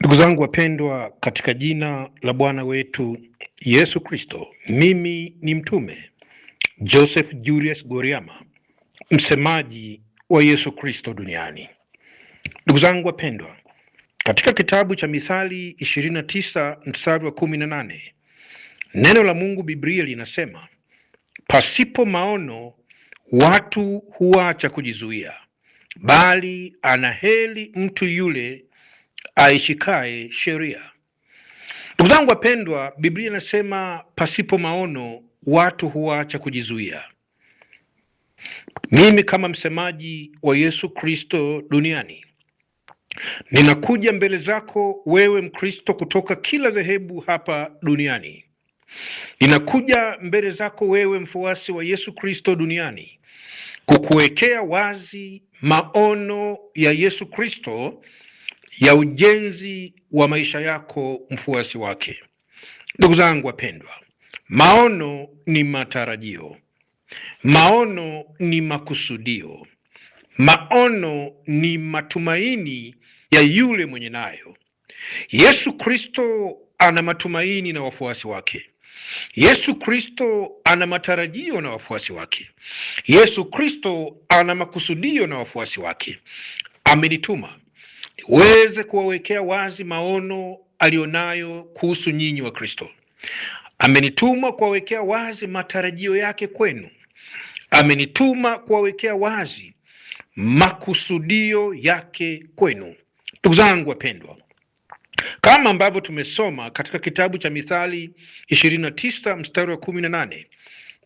Ndugu zangu wapendwa, katika jina la Bwana wetu Yesu Kristo, mimi ni mtume Joseph Julius Goriama, msemaji wa Yesu Kristo duniani. Ndugu zangu wapendwa, katika kitabu cha Mithali 29 mstari wa 18, neno la Mungu Biblia linasema, pasipo maono watu huacha kujizuia, bali anaheri mtu yule aishikae sheria. Ndugu zangu wapendwa, Biblia inasema pasipo maono watu huacha kujizuia. Mimi kama msemaji wa Yesu Kristo duniani, ninakuja mbele zako wewe Mkristo kutoka kila dhehebu hapa duniani. Ninakuja mbele zako wewe mfuasi wa Yesu Kristo duniani kukuwekea wazi maono ya Yesu Kristo ya ujenzi wa maisha yako mfuasi wake. Ndugu zangu wapendwa, maono ni matarajio, maono ni makusudio, maono ni matumaini ya yule mwenye nayo. Yesu Kristo ana matumaini na wafuasi wake. Yesu Kristo ana matarajio na wafuasi wake. Yesu Kristo ana makusudio na wafuasi wake. Amenituma niweze kuwawekea wazi maono alionayo kuhusu nyinyi wa Kristo. Amenituma kuwawekea wazi matarajio yake kwenu. Amenituma kuwawekea wazi makusudio yake kwenu. Ndugu zangu wapendwa, kama ambavyo tumesoma katika kitabu cha Mithali 29 mstari wa 18,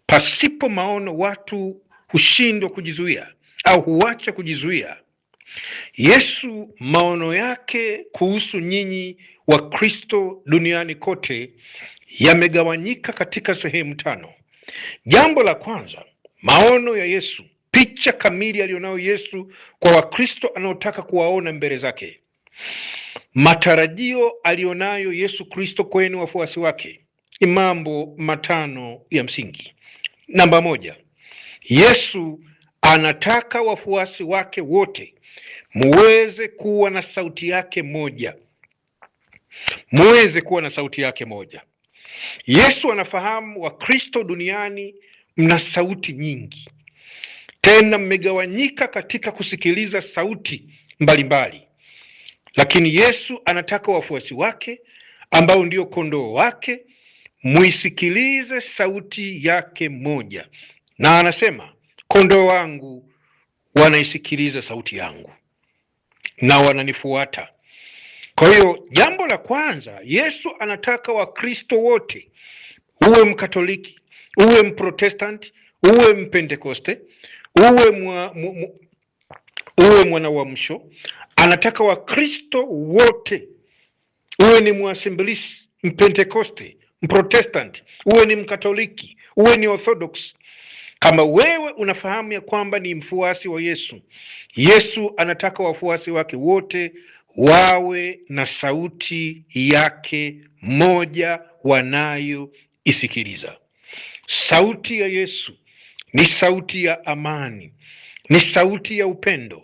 pasipo maono watu hushindwa kujizuia au huacha kujizuia. Yesu maono yake kuhusu nyinyi wa Kristo duniani kote yamegawanyika katika sehemu 5. Jambo la kwanza, maono ya Yesu, picha kamili alionayo Yesu kwa Wakristo anaotaka kuwaona mbele zake. Matarajio alionayo Yesu Kristo kwenu wafuasi wake ni mambo 5 ya msingi. Namba 1, Yesu anataka wafuasi wake wote muweze kuwa na sauti yake moja. Muweze kuwa na sauti yake moja. Yesu anafahamu Wakristo duniani mna sauti nyingi, tena mmegawanyika katika kusikiliza sauti mbalimbali. Lakini Yesu anataka wafuasi wake ambao ndio kondoo wake muisikilize sauti yake moja. Na anasema, kondoo wangu wanaisikiliza sauti yangu na wananifuata. Kwa hiyo jambo la kwanza, Yesu anataka Wakristo wote, uwe Mkatoliki, uwe Mprotestanti, uwe Mpentekoste, uwe mwana wa msho, anataka Wakristo wote, uwe ni Mwasemblisi, Mpentekoste, Mprotestanti, uwe ni Mkatoliki, uwe ni Orthodox, kama wewe unafahamu ya kwamba ni mfuasi wa Yesu, Yesu anataka wafuasi wake wote wawe na sauti yake moja wanayoisikiliza. Sauti ya Yesu ni sauti ya amani, ni sauti ya upendo,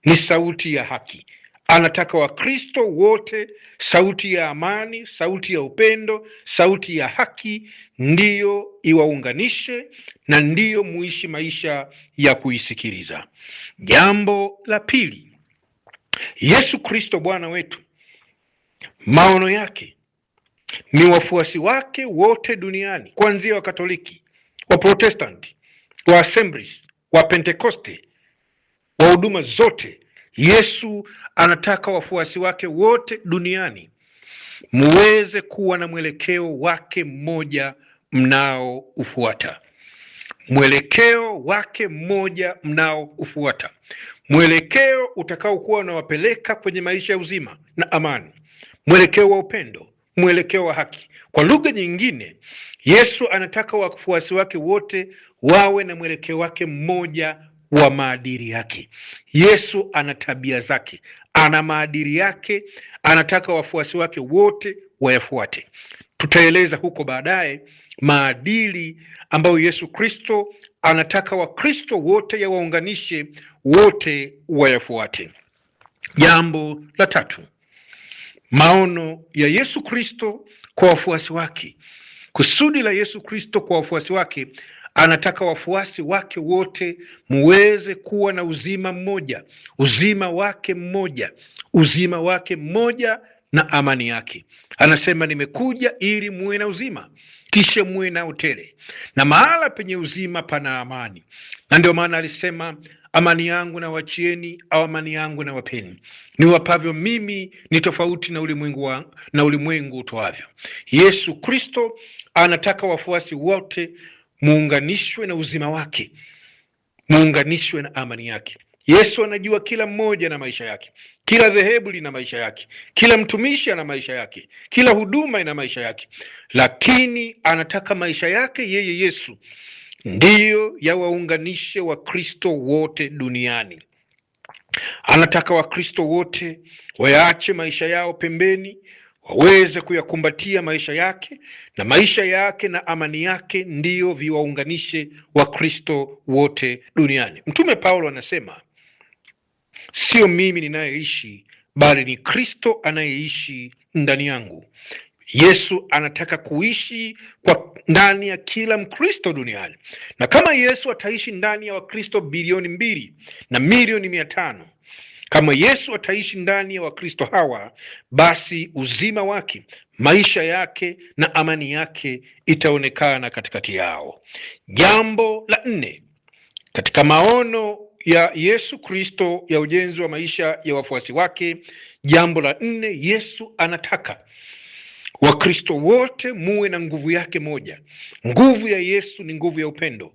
ni sauti ya haki. Anataka Wakristo wote sauti ya amani, sauti ya upendo, sauti ya haki ndiyo iwaunganishe na ndiyo muishi maisha ya kuisikiliza. Jambo la pili, Yesu Kristo Bwana wetu, maono yake ni wafuasi wake wote duniani, kuanzia Wakatoliki, Waprotestanti, Waassemblies, Wapentekoste, wa huduma zote. Yesu anataka wafuasi wake wote duniani muweze kuwa na mwelekeo wake mmoja mnaoufuata. Mwelekeo wake mmoja mnaoufuata. Mwelekeo utakaokuwa unawapeleka kwenye maisha ya uzima na amani. Mwelekeo wa upendo, mwelekeo wa haki. Kwa lugha nyingine, Yesu anataka wafuasi wake wote wawe na mwelekeo wake mmoja wa maadili yake. Yesu ana tabia zake, ana maadili yake, anataka wafuasi wake wote wayafuate. Tutaeleza huko baadaye maadili ambayo Yesu Kristo anataka Wakristo wote yawaunganishe, wote wayafuate. Jambo la tatu, Maono ya Yesu Kristo kwa wafuasi wake, kusudi la Yesu Kristo kwa wafuasi wake, anataka wafuasi wake wote muweze kuwa na uzima mmoja, uzima wake mmoja, uzima wake mmoja na amani yake. Anasema nimekuja ili muwe na uzima, kisha muwe nao tele, na mahala penye uzima pana amani. Na ndio maana alisema amani yangu na wachieni, au amani yangu na wapeni, niwapavyo mimi ni tofauti na ulimwengu utoavyo. Yesu Kristo anataka wafuasi wote muunganishwe na uzima wake, muunganishwe na amani yake. Yesu anajua kila mmoja na maisha yake, kila dhehebu lina maisha yake, kila mtumishi ana maisha yake, kila huduma ina maisha yake, lakini anataka maisha yake yeye Yesu ndiyo yawaunganishe Wakristo wote duniani. Anataka Wakristo wote wayaache maisha yao pembeni, waweze kuyakumbatia maisha yake, na maisha yake na amani yake ndiyo viwaunganishe Wakristo wote duniani. Mtume Paulo anasema, sio mimi ninayeishi, bali ni Kristo anayeishi ndani yangu. Yesu anataka kuishi kwa ndani ya kila Mkristo duniani, na kama Yesu ataishi ndani ya Wakristo bilioni 2 na milioni 500, kama Yesu ataishi ndani ya Wakristo hawa, basi uzima wake, maisha yake na amani yake itaonekana katikati yao. Jambo la 4 katika maono ya Yesu Kristo ya ujenzi wa maisha ya wafuasi wake, jambo la 4, Yesu anataka Wakristo wote muwe na nguvu yake moja. Nguvu ya Yesu ni nguvu ya upendo,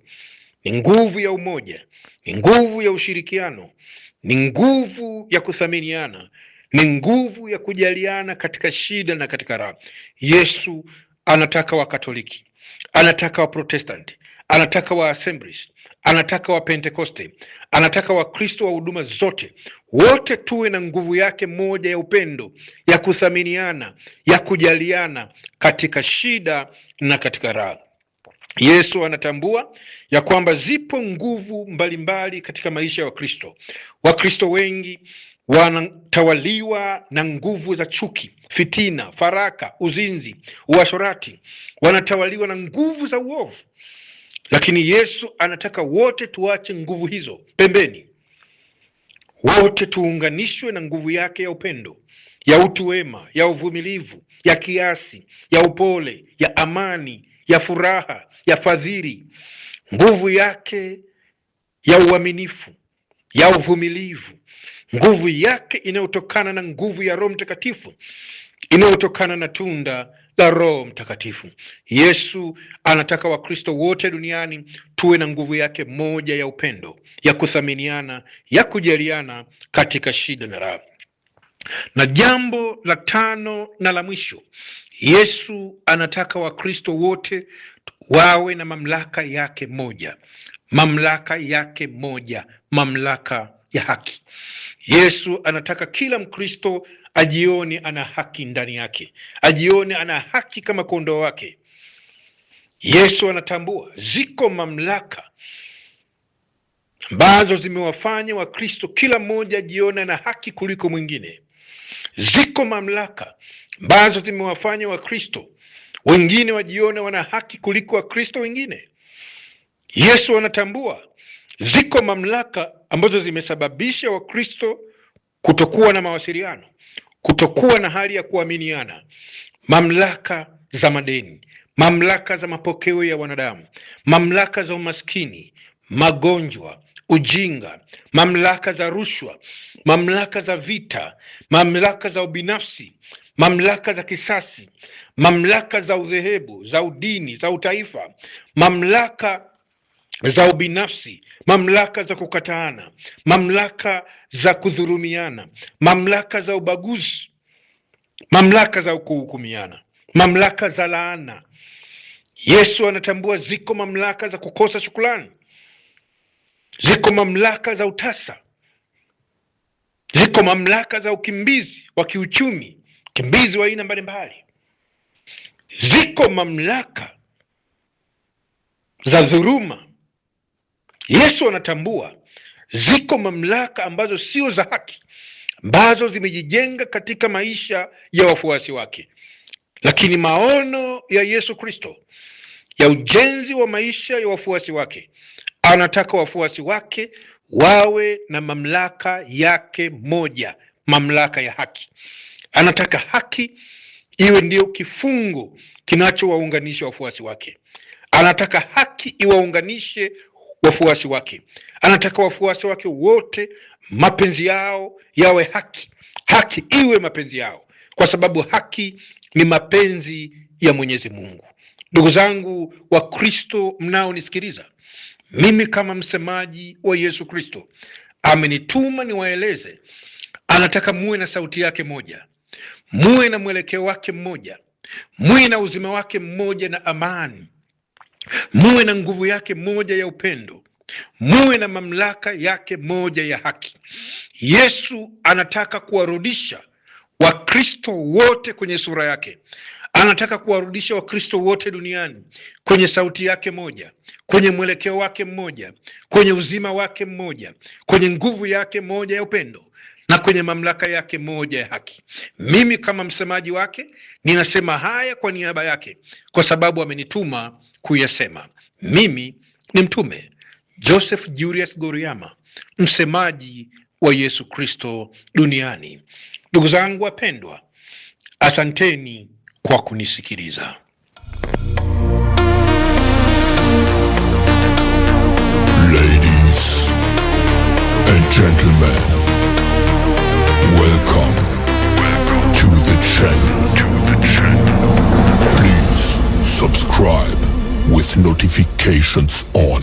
ni nguvu ya umoja, ni nguvu ya ushirikiano, ni nguvu ya kuthaminiana, ni nguvu ya kujaliana katika shida na katika raha. Yesu anataka Wakatoliki, anataka Waprotestanti, anataka wa Assemblies, anataka wa Pentekoste, anataka Wakristo wa huduma zote, wote tuwe na nguvu yake moja ya upendo, ya kuthaminiana, ya kujaliana katika shida na katika raha. Yesu anatambua ya kwamba zipo nguvu mbalimbali katika maisha ya Wakristo. Wakristo wengi wanatawaliwa na nguvu za chuki, fitina, faraka, uzinzi, uasherati, wanatawaliwa na nguvu za uovu. Lakini Yesu anataka wote tuache nguvu hizo pembeni, wote tuunganishwe na nguvu yake ya upendo, ya utu wema, ya uvumilivu, ya kiasi, ya upole, ya amani, ya furaha, ya fadhili, nguvu yake ya uaminifu, ya uvumilivu, nguvu yake inayotokana na nguvu ya Roho Mtakatifu, inayotokana na tunda la Roho Mtakatifu. Yesu anataka Wakristo wote duniani tuwe na nguvu yake moja ya upendo, ya kuthaminiana, ya kujaliana katika shida na raha. Na jambo la 5 na la mwisho, Yesu anataka Wakristo wote wawe na mamlaka yake moja, mamlaka yake moja, mamlaka ya haki. Yesu anataka kila Mkristo ajione ana haki ndani yake, ajione ana haki kama kondoo wake. Yesu anatambua ziko mamlaka ambazo zimewafanya Wakristo kila mmoja ajione ana haki kuliko mwingine. Ziko mamlaka ambazo zimewafanya Wakristo wengine wajione wana haki kuliko Wakristo wengine. Yesu anatambua ziko mamlaka ambazo zimesababisha Wakristo kutokuwa na mawasiliano, kutokuwa na hali ya kuaminiana. Mamlaka za madeni, mamlaka za mapokeo ya wanadamu, mamlaka za umaskini, magonjwa, ujinga, mamlaka za rushwa, mamlaka za vita, mamlaka za ubinafsi, mamlaka za kisasi, mamlaka za udhehebu, za udini, za utaifa, mamlaka za ubinafsi, mamlaka za kukataana, mamlaka za kudhulumiana, mamlaka za ubaguzi, mamlaka za kuhukumiana, mamlaka za laana. Yesu anatambua ziko mamlaka za kukosa shukrani, ziko mamlaka za utasa, ziko mamlaka za ukimbizi wa kiuchumi, ukimbizi wa aina mbalimbali, ziko mamlaka za dhuluma. Yesu anatambua ziko mamlaka ambazo sio za haki, ambazo zimejijenga katika maisha ya wafuasi wake. Lakini maono ya Yesu Kristo ya ujenzi wa maisha ya wafuasi wake, anataka wafuasi wake wawe na mamlaka yake moja, mamlaka ya haki. Anataka haki iwe ndio kifungo kinachowaunganisha wafuasi wake. Anataka haki iwaunganishe wafuasi wake. Anataka wafuasi wake wote mapenzi yao yawe haki. Haki iwe mapenzi yao, kwa sababu haki ni mapenzi ya Mwenyezi Mungu. Ndugu zangu wa Kristo mnaonisikiliza, mimi kama msemaji wa Yesu Kristo amenituma niwaeleze, anataka muwe na sauti yake moja, muwe na mwelekeo wake mmoja, muwe na uzima wake mmoja na amani, muwe na nguvu yake moja ya upendo, muwe na mamlaka yake moja ya haki. Yesu anataka kuwarudisha Wakristo wote kwenye sura yake. Anataka kuwarudisha Wakristo wote duniani kwenye sauti yake moja, kwenye mwelekeo wake mmoja, kwenye uzima wake mmoja, kwenye nguvu yake moja ya upendo na kwenye mamlaka yake moja ya haki. Mimi kama msemaji wake ninasema haya kwa niaba yake, kwa sababu amenituma kuyasema. Mimi ni mtume Joseph Julius Goriama, msemaji wa Yesu Kristo duniani. Ndugu zangu wapendwa, asanteni kwa kunisikiliza. Ladies and gentlemen, welcome to the channel. Please subscribe with notifications on.